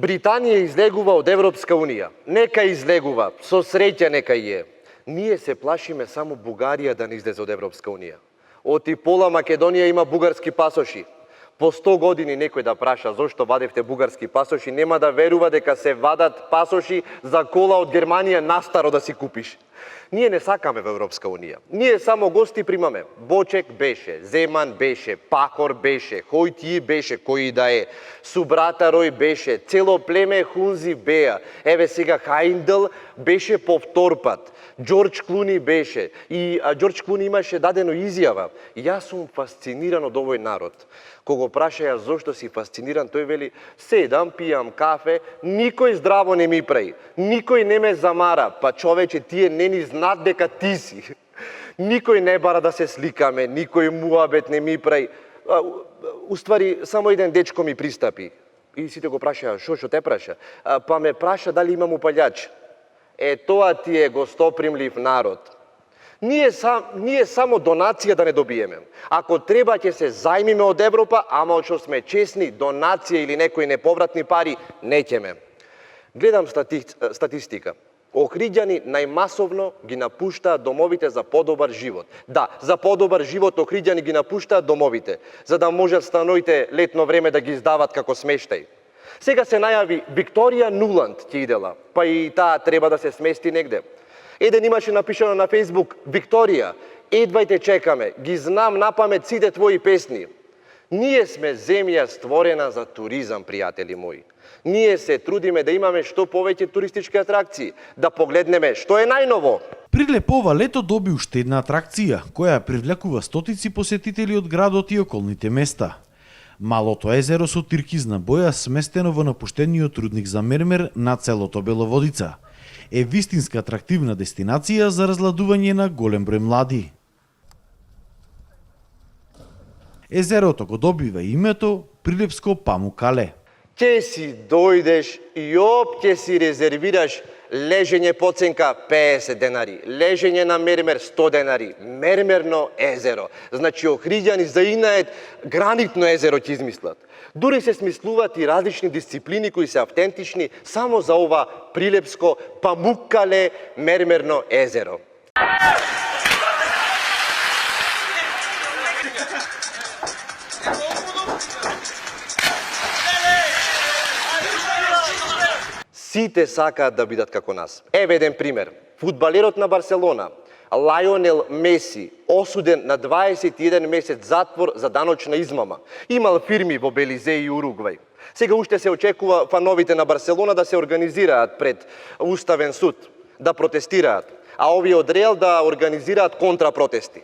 Британија излегува од Европска Унија. Нека излегува, со среќа нека е. Ние се плашиме само Бугарија да не излезе од Европска Унија. Од и пола Македонија има бугарски пасоши. По 100 години некој да праша зошто вадевте бугарски пасоши, нема да верува дека се вадат пасоши за кола од Германија настаро да си купиш. Ние не сакаме во Европска Унија. Ние само гости примаме. Бочек беше, Земан беше, Пахор беше, Хојтиј беше, кој да е, Субрата Рој беше, цело племе Хунзи беа. Еве сега Хаиндел беше повторпат. Џорџ Клуни беше. И Џорџ Клуни имаше дадено изјава. Јас сум фасциниран од овој народ. Кога прашаја зошто си фасциниран, тој вели: седам, пијам кафе, никој здраво не ми прави, никој не ме замара, па човече тие не ни знаат дека ти си. Никој не бара да се сликаме, никој муабет не ми прави. Уствари, само еден дечко ми пристапи. И сите го прашаја: шо те праша? Па ме праша дали имам упалјач. Тоа ти е гостопримлив народ. Ние само донација да не добиеме. Ако треба ќе се зајмиме од Европа, ама од што сме честни, донација или некои неповратни пари не ќеме. Гледам статистика. Охриѓани најмасовно ги напуштаат домовите за подобар живот. Да, за подобар живот охриѓани ги напуштаат домовите, за да можат становите летно време да ги издават како смештај. Сега се најави Викторија Нуланд ќе идела, па и таа треба да се смести негде. Еден имаше напишано на Фейсбук: Викторија, едвајте чекаме, ги знам напамет сите твои песни. Ние сме земја створена за туризам, пријатели мои. Ние се трудиме да имаме што повеќе туристички атракции, да погледнеме што е најново. Прилеп ова лето доби уште една атракција, која привлекува стотици посетители од градот и околните места. Малото езеро со туркизна боја, сместено во напуштениот рудник за мермер на селото Беловодица, е вистинска атрактивна дестинација за разладување на голем број млади. Езерото го добива името Прилепско Памукале. Ќе си дојдеш и ќе си резервираш лежење поценка 50 денари, лежење на мермер 100 денари, мермерно езеро. Значи охриѓани заинаат гранитно езеро ќе измислат. Дури се смислуваат и различни дисциплини кои се автентични само за ова Прилепско Памукале мермерно езеро. Сите сакаат да бидат како нас. Еве еден пример. Фудбалерот на Барселона, Лајонел Меси, осуден на 21 месец затвор за даночна измама. Имал фирми во Белизе и Уругвај. Сега уште се очекува фановите на Барселона да се организираат пред Уставен суд, да протестираат, а овие од Реал да организираат контрапротести.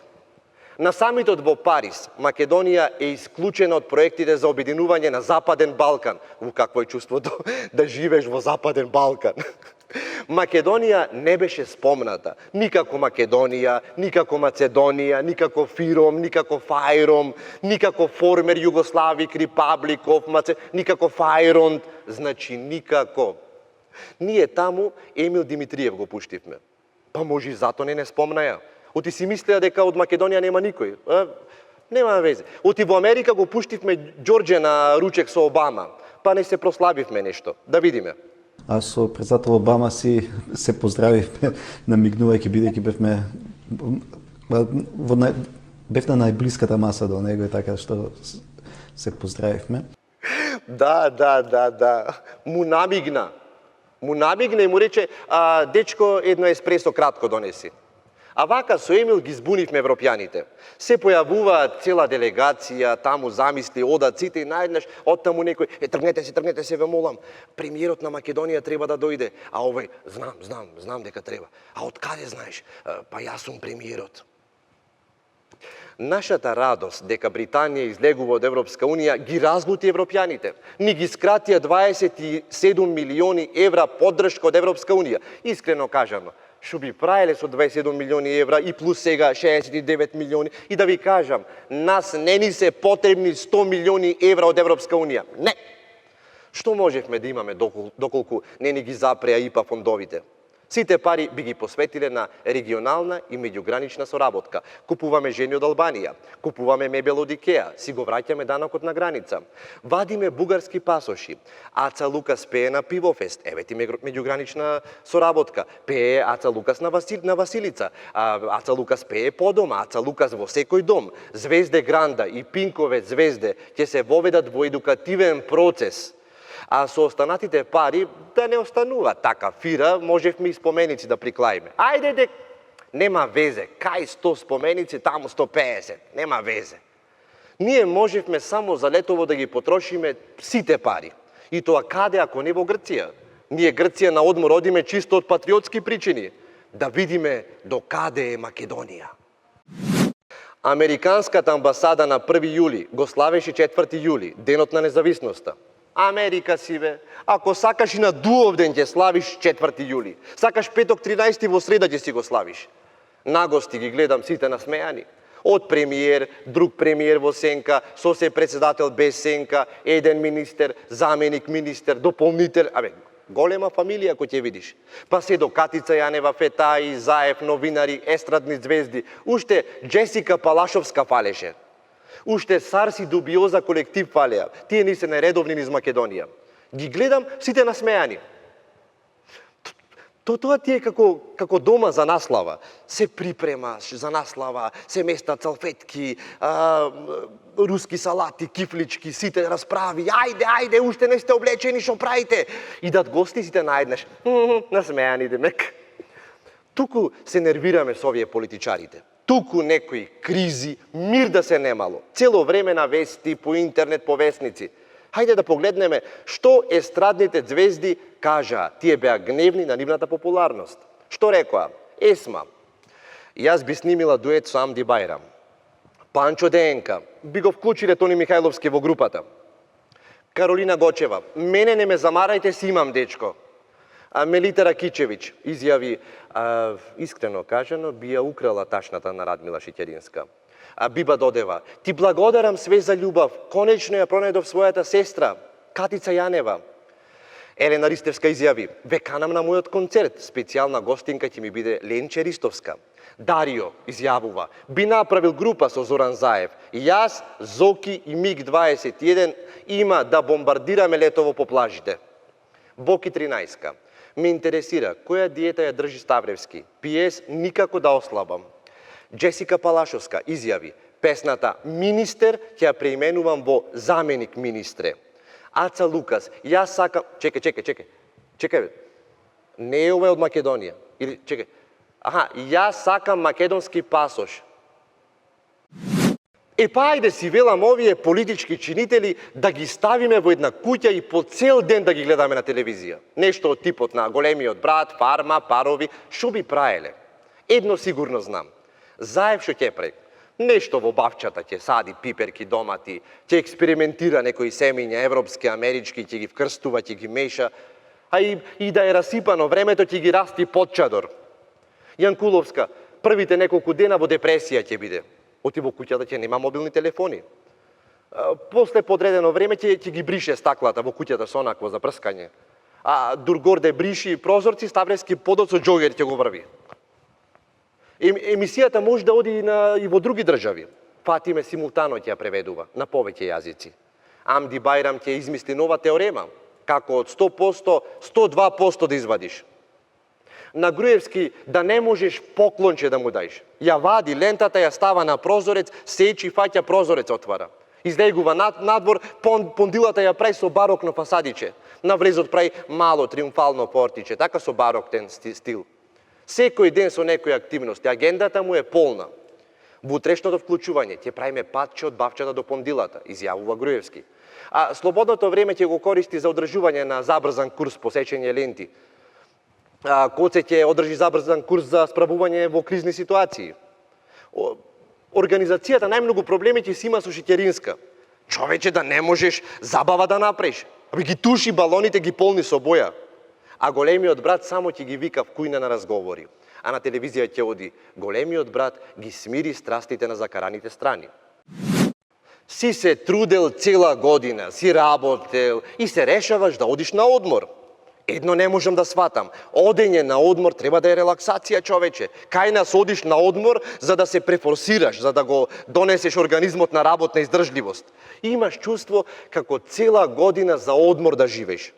На самитот во Париз, Македонија е исклучена од проектите за обединување на Западен Балкан. Какво е чувството да живееш во Западен Балкан? Македонија не беше спомната. Никако Македонија, никако Macedonија, никако Фиром, никако Фајром, никако Формер Југославик Репабликов, никако Фајронд, значи никако. Ние таму Емил Димитриев го пуштивме. Па може и зато не спомнаја. Оти си мислеа дека од Македонија нема никој. Нема везе. Оти во Америка го пуштивме Џорџе на ручек со Обама. Па не се прославивме нешто. Да видиме. А со председател Обама си се поздравивме, намигнувајќи, бидејќи бевме бев на најблиската маса до него и така што се поздравивме. Да. Му намигна и му рече: дечко, едно еспресо кратко донеси. А вака со Емил ги збунивме европјаните. Се појавуваат цела делегација, таму замисли, одат сите и наеднаш оттаму некој: тргнете се, ве молам, премиерот на Македонија треба да дојде. А овој: знам дека треба. А од каде знаеш? Па јас сум премиерот. Нашата радост дека Британија излегува од Европска Унија ги разлути европјаните. Ни ги скратија 27 милиони евра поддршка од Европска Унија. Искрено кажано, што би правеле со 27 милиони евра и плюс сега 69 милиони, и да ви кажам, нас не ни се потребни 100 милиони евра од Европска Унија. Не! Што можевме да имаме доколку не ни ги запреа ИПА фондовите? Сите пари би ги посветиле на регионална и меѓугранична соработка. Купуваме жени од Албанија, купуваме мебел од Икеа, си го враќаме данокот на граница. Вадиме бугарски пасоши. Аца Лукас пее на Пивофест, еве ти меѓугранична соработка. Пее Аца Лукас на Василица, Аца Лукас пее по дома, Аца Лукас во секој дом. Звезде Гранда и Пинкове звезде ќе се воведат во едукативен процес. А со останатите пари да не останува така фира, можевме и споменици да приклаиме. Ајде дек, нема везе, кај 100 споменици, таму 150, нема везе. Ние можевме само за летово да ги потрошиме сите пари. И тоа каде ако не во Грција? Ние Грција на одмор одиме чисто од патриотски причини, да видиме до каде е Македонија. Американската амбасада на 1 јули го славеше 4 јули, денот на независноста. Америка си бе. Ако сакаш и на Дуовден ќе славиш 4 јули. Сакаш петок 13 во среда ќе си го славиш. Нагости ги гледам сите насмејани. Од премиер, друг премиер во сенка, сосе председател без сенка, еден министер, заменик министер, дополнител, голема фамилија кој ќе видиш. Па се до Катица Јанева, Фетаи, Заев, новинари, естрадни звезди, уште Джесика Палашовска фалеше. Уште Сарси Дубиоза колектив фалеа. Тие не се нередовни низ Македонија. Ги гледам сите насмејани. Тоа ти е како дома за наслава. Се припремаш за наслава, се места цалфетки, руски салати, кифлички, сите расправи. Ајде, уште не сте облечени, шо правите? Идат гости, сите наеднаш. Насмејани демек. Туку се нервираме со овие политичарите. Туку некои кризи, мир да се немало. Цело време на вести, по интернет, по вестници. Хајде да погледнеме што естрадните звезди кажаа. Тие беа гневни на нивната популарност. Што рекоа? Есма. Јас би снимила дует со Амди Бајрам. Панчо ДНК. Би го вклучиле Тони Михајловски во групата. Каролина Гочева. Мене не ме замарајте, си имам дечко. Мелита Ракичевиќ изјави, искрено кажано, би ја украла ташната на Радмила Шиќеринска. Биба Додева, ти благодарам све за љубав, конечно ја пронајдов својата сестра, Катица Јанева. Елена Ристевска изјави, ве канам на мојот концерт, специјална гостинка ќе ми биде Ленче Ристовска. Дарио изјавува, би направил група со Зоран Заев, јас, Зоки и МиГ-21 има да бомбардираме летово по плажите. Боки 13. Ме интересира која диета ја држи Ставревски. Пиес никако да ослабам. Джесика Палашовска изјави, песната Министер ќе ја преименувам во Заменик министре. Аца Лукас, јас сакам... Чекај бе. Не е ова од Македонија. Или, чекај. Јас сакам македонски пасош. Па ајде си велам овие политички чинители да ги ставиме во една куќа и по цел ден да ги гледаме на телевизија. Нешто од типот на Големиот брат, Фарма, Парови, шо би праеле? Едно сигурно знам. Заев шо ќе прави? Нешто во бавчата ќе сади пиперки домати, ќе експериментира некои семиња европски, амерички, ќе ги вкрстува, ќе ги меша, а и да е расипано времето ќе ги расти под чадор. Јанкуловска, првите неколку дена во депресија ќе биде. Оти во куќата ќе нема мобилни телефони. После подредено време ќе ги брише стаклата во куќата со онакво за прскање. Дургорде бриши прозорци, Ставревски подот со џогер ќе го врви. Емисијата може да оди и во други држави. Фатиме симултано ќе ја преведува на повеќе јазици. Амди Бајрам ќе измисли нова теорема, како од 100%, 102% да извадиш. На Груевски да не можеш поклонче да му даиш. Ја вади лентата, ја става на прозорец, сечи, фаќа прозорец отвара. Излегува надвор, пондилата ја прави со барокно фасадиче. На влезот прави мало триумфално портиче, така со бароктен стил. Секој ден со некоја активност, агендата му е полна. Во утрешното вклучување ќе правиме патче од бавчата до пондилата, изјавува Груевски. Слободното време ќе го користи за одржување на забрзан курс по сечење ленти. Коце ќе одржи забрзан курс за справување во кризни ситуации. Организацијата најмногу проблеми ќе си има со Шиќеринска. Човече да не можеш забава да направиш. Ги туши балоните, ги полни со боја. А големиот брат само ќе ги вика в кујна на разговори. А на телевизија ќе оди, големиот брат ги смири страстите на закараните страни. Си се трудел цела година, си работел и се решаваш да одиш на одмор. Едно не можам да сватам. Одење на одмор треба да е релаксација, човече. Кај нас одиш на одмор за да се префорсираш, за да го донесеш организмот на работна издржливост. И имаш чувство како цела година за одмор да живееш.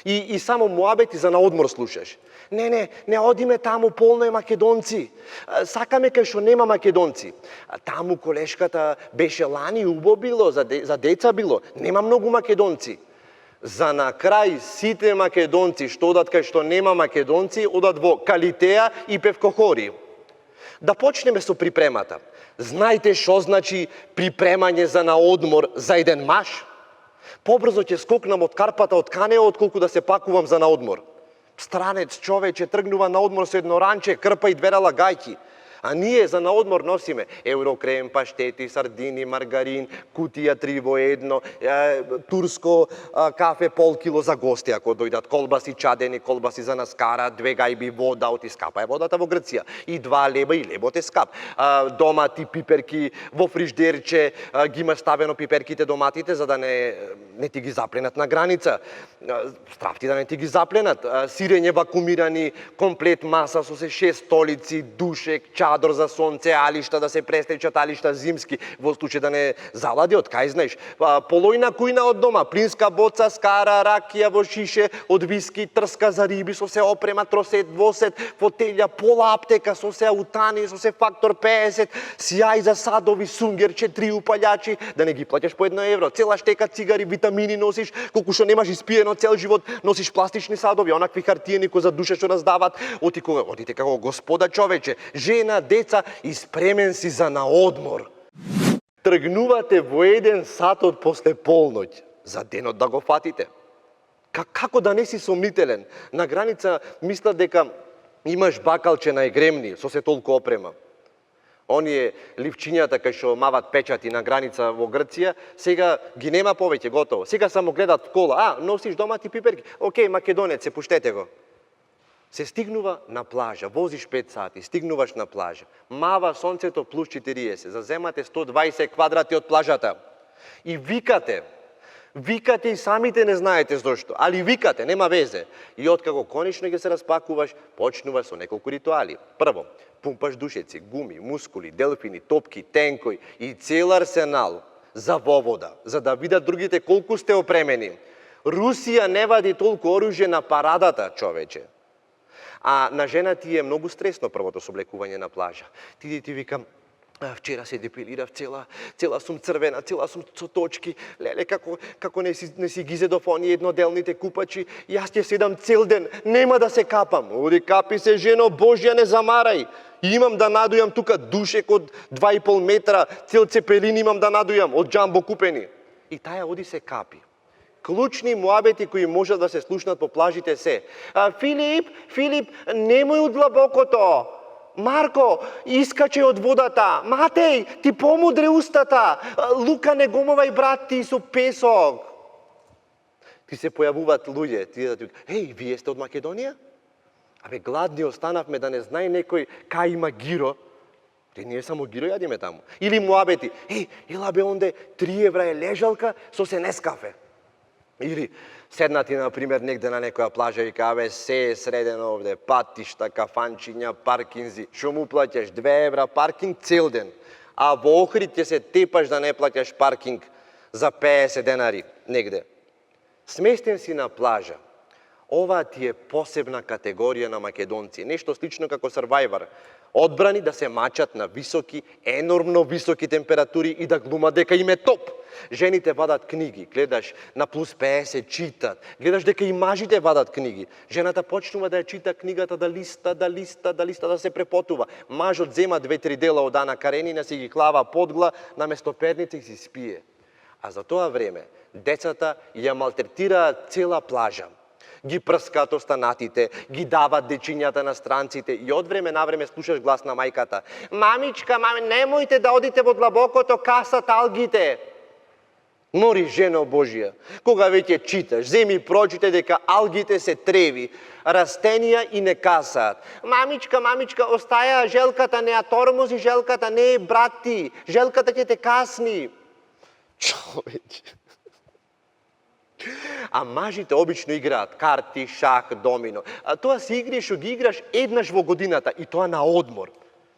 И само муабети за на одмор слушаш. Не одиме таму, полно е македонци. Сакаме кај што нема македонци. Таму колешката беше лани, убаво било, за деца било. Нема многу македонци. За на крај сите македонци што одат кај што нема македонци, одат во Калитеја и Певкохори. Да почнеме со припремата. Знаете што значи припремање за на одмор за еден маж? Побрзо ќе скокнам од Карпата од Канео, отколку да се пакувам за на одмор. Странец човече тргнува на одмор со едно ранче, крпа и две гајки. А ние за на одмор носиме еврокрем, паштети, сардини, маргарин, кутија 3 во 1, турско кафе пол кило за гости ако дојдат, колбаси чадени, колбаси за наскара, 2 гајби вода, оти скапа е водата во Грција, и 2 леба и лебот е скап. Домати, пиперки во фриждерче, ги има ставено пиперките, доматите за да не ти ги запленат на граница. Стравти да не ти ги запленат. Сирење вакуумирани, комплет маса со се 6 столици, душек, чадор за сонце, алишта да се престечат, алишта зимски, во случај да не залади, од кај знаеш. Полојна кујна од дома, плинска боца, скара, ракија во шише, од виски, трска за риби, со се опрема, тросет, двосет, фотелја, пола аптека, со се аутани, со се фактор 50, сјај за садови, сунгерче, 3 упалјачи, да не ги плаќаш по 1 евро, цела штека цигари, витамини носиш, колку што немаш испиено цел живот, носиш пластични садови, онакви хартиени кои за душа што раздават, одите како господа човече, жена, деца и спремен си за на одмор. Тргнувате во 1 сат од после полноќ, за денот да го фатите. Како да не си сомнителен? На граница мислат дека имаш бакалче најгремни, со се толку опрема. Оние ливчињата кај што мават печати на граница во Грција, сега ги нема повеќе, готово. Сега само гледат кола, носиш домати пиперки, окей, македонец, се пуштете го. Се стигнува на плажа, возиш 5 сати, стигнуваш на плажа, мава сонцето плюс 40, заземате 120 квадрати од плажата и викате и самите не знаете зошто, али викате, нема везе. И откако конечно ќе се распакуваш, почнуваш со неколку ритуали. Прво, пумпаш душеци, гуми, мускули, делфини, топки, тенкои и цел арсенал за вовода, за да видат другите колку сте опремени. Русија не вади толку оружје на парадата, човече. А на жена ти е многу стресно првото соблекување на плажа. Ти викам, вчера се депилирав, цела сум црвена, цела сум со точки, леле, како не си ги зедов оние едноделните купачи, јас ќе седам цел ден, нема да се капам. Оди капи се, жено Божја, не замарај. Имам да надујам тука душек од 2,5 метра, цел цепелин имам да надујам, од джамбо купени. И таја оди се капи. Клучни муабети кои можат да се слушнат по плажите се. Филип, немој од длабокото. Марко, искаче од водата. Матеј, ти помудре устата. Лука, не гомовај брат ти со песок. Ти се појавуваат луѓе, ти да ти викаат, вие сте од Македонија? Гладни останавме да не знае некој кај има гиро. Ние само гиро јадиме таму. Или муабети, ела бе онде 3 евра е лежалка со се Нескафе. Или седнати, например, негде на некоја плажа и каве, се е средено овде, патишта, кафанчиња, паркинзи. Шо му плаќаш 2 евра паркинг цел ден, а во Охрид ќе се тепаш да не плаќаш паркинг за 50 денари негде. Сместен си на плажа. Ова ти е посебна категорија на македонци, нешто слично како Survivor. Одбрани да се мачат на високи, енормно високи температури и да глумат дека им е топ. Жените вадат книги, гледаш на плюс 50 читат, гледаш дека и мажите вадат книги. Жената почнува да ја чита книгата, да се препотува. Мажот зема 2-3 дела од Ана Каренина, си ги клава подгла, наместо перница и си спие. А за тоа време, децата ја малтретираат цела плажа. Ги прскаат останатите, ги дават дечињата на странците и од време на време слушаш глас на мајката. Мамичка, немојте да одите во длабокото, касат алгите. Мори, жено Божија, кога веќе читаш, земи прочите дека алгите се треви, растенија и не касаат. Мамичка, остаја желката, не ја тормози желката, не е брат ти, желката ќе те касни. Човече. А мажите обично играат карти, шах, домино. А тоа се игри што ги играш еднаш во годината и тоа на одмор.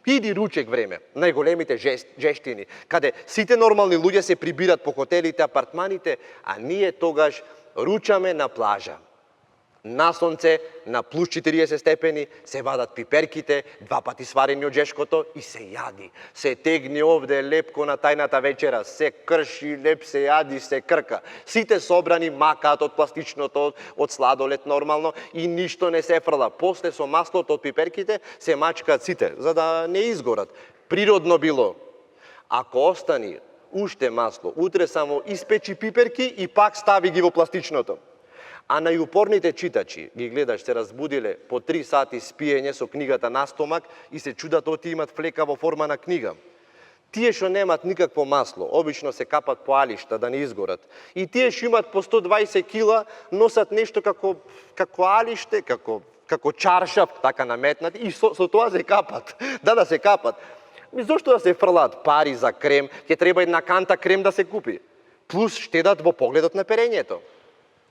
Иди ручек време, најголемите жештини, каде сите нормални луѓе се прибират по хотелите, апартманите, а ние тогаш ручаме на плажа. На сонце, на плюс 40 степени, се вадат пиперките, 2 пати сварени од жешкото и се јади. Се тегни овде лепко на тајната вечера, се крши, леп се јади, се крка. Сите собрани макаат од пластичното, од сладолед нормално и ништо не се фрла. После со маслото од пиперките се мачкаат сите, за да не изгорат. Природно било. Ако остани уште масло, утре само испечи пиперки и пак стави ги во пластичното. А најупорните читачи ги гледаш, се разбудиле по 3 сати спиење со книгата на стомак и се чудат оти имат флека во форма на книга. Тие што немат никакво масло, обично се капат по алишта да не изгорат. И тие што имат по 120 кила носат нешто како алиште, како чаршаф, така наметнат и со тоа се капат. Да се капат. Зошто да се фрлаат пари за крем? Ќе треба една канта крем да се купи. Плюс штедат во погледот на перењето.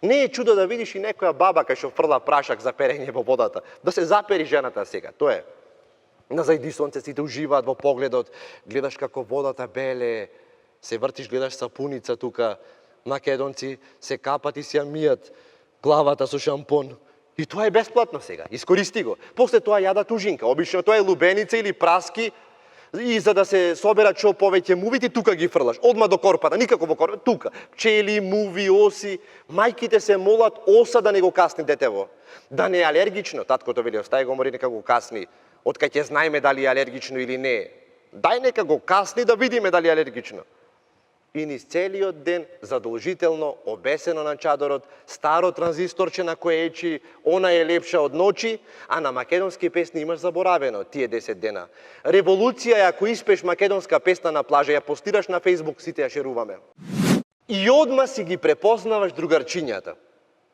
Не е чудо да видиш и некоја баба кај што фрла прашак за перење во водата. Да се запери жената сега, тоа е. На зајди сонце сите уживаат во погледот, гледаш како водата беле, се вртиш, гледаш сапуница тука, македонци се капат и се ја мијат главата со шампон. И тоа е бесплатно сега, искористи го. После тоа јадат ужинка, обично тоа е лубеница или праски, и за да се соберат што повеќе мувите, тука ги фрлаш. Одма до корпата, никако во корпата, тука. Пчели, муви, оси. Мајките се молат оса да не го касни детево. Да не е алергично. Таткото вели, остај го мори, нека го касни. Откај ќе знаеме дали е алергично или не е. Дај нека го касни да видиме дали е алергично. И низ целиот ден, задолжително, обесено на чадорот, старо транзисторче на кое ечи, она е лепша од ночи, а на македонски песни имаш заборавено тие 10 дена. Револуција е ако испеш македонска песна на плажа, ја постираш на Фейсбук, сите ја шеруваме. И одма си ги препознаваш другарчињата.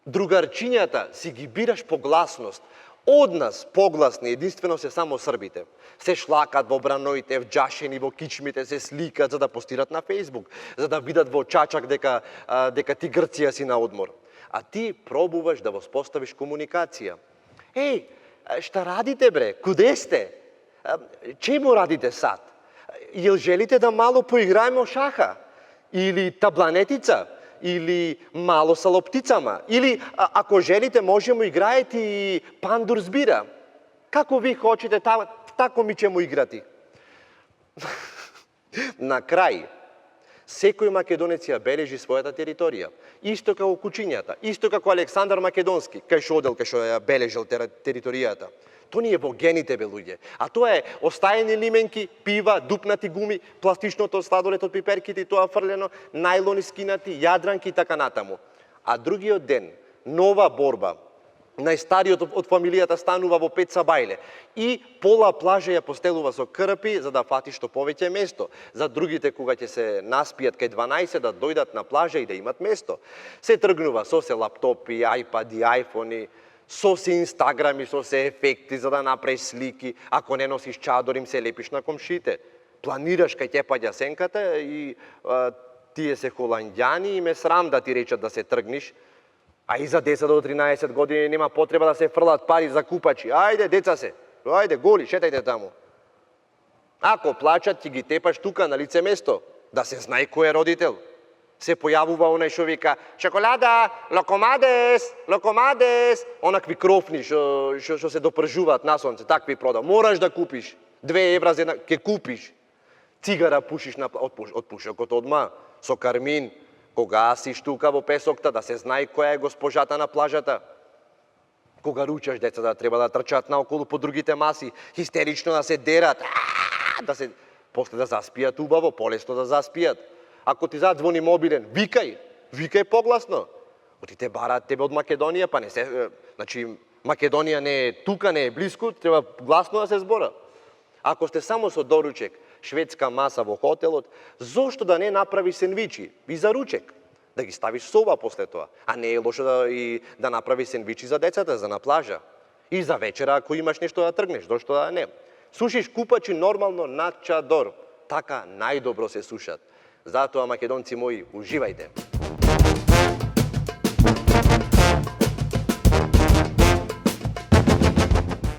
Другарчињата си ги бираш по гласност. Од нас погласни единствено се само србите. Се шлакат во браноите, вџашени во кичмите, се сликат за да постират на Фейсбук, за да видат во чачак дека ти Грција си на одмор. А ти пробуваш да воспоставиш комуникација. Еј, шта радите бре? Куде сте? Чему радите сад? Јел желите да мало поиграеме шаха? Или табланетица? Или мало са лоптицама, или ако желите можемо играете и пандур збира. Како ви хочете, тако ми ќе му играти. На крај, секој македонец ја бележи својата територија. Исто како кучињата, исто како Александар Македонски, кај што одел, кај што ја бележел територијата. То ни е во гените, бе луѓе. А тоа е остаени лименки, пива, дупнати гуми, пластичното сладолед од пиперките и тоа фрлено, најлони скинати, јадранки и така натаму. А другиот ден, нова борба. Најстариот од фамилијата станува во Пеца Бајле и пола плажа ја постелува со крпи за да фати што повеќе место. За другите кога ќе се наспијат кај 12 да дојдат на плажа и да имат место. Се тргнува со се лаптопи, ајпади, ајфони, со се инстаграми, со се ефекти за да направиш слики. Ако не носиш чадор, им се лепиш на комшите. Планираш кај ќе паѓа сенката и тие се холанѓани и ме срам да ти речат да се тргниш. А и за 10 до 13 години нема потреба да се фрлат пари за купачи. Ајде, деца се, ајде, голи, шетајте таму. Ако плачат, ти ги тепаш тука на лице место, да се знае кој е родител. Се појавува онај што вика шоколада, локомадес, локомадес, онакви крофни што се допржуваат на сонце, такви прода. Мораш да купиш. 2 евра за една, ке купиш. Цигара пушиш од пушокот одма, со кармин, кога сиш тука во песокта, да се знае која е госпожата на плажата. Кога ручаш деца да треба да трчат наоколу по другите маси, хистерично да се дерат, после да заспијат убаво, полесно да заспијат. Ако ти задзвони мобилен, викај погласно. Отите бараат тебе од Македонија, па не се, значи Македонија не е тука, не е блиску, треба гласно да се збора. Ако сте само со доручек, шведска маса во хотелот, зошто да не направиш сендвичи и за ручек? Да ги ставиш соба после тоа. А не е лошо да направиш сендвичи за децата, за на плажа. И за вечера, ако имаш нешто да тргнеш, зошто да не? Сушиш купачи нормално на чадор. Така најдобро се сушат. Затоа, македонци мои, уживајте!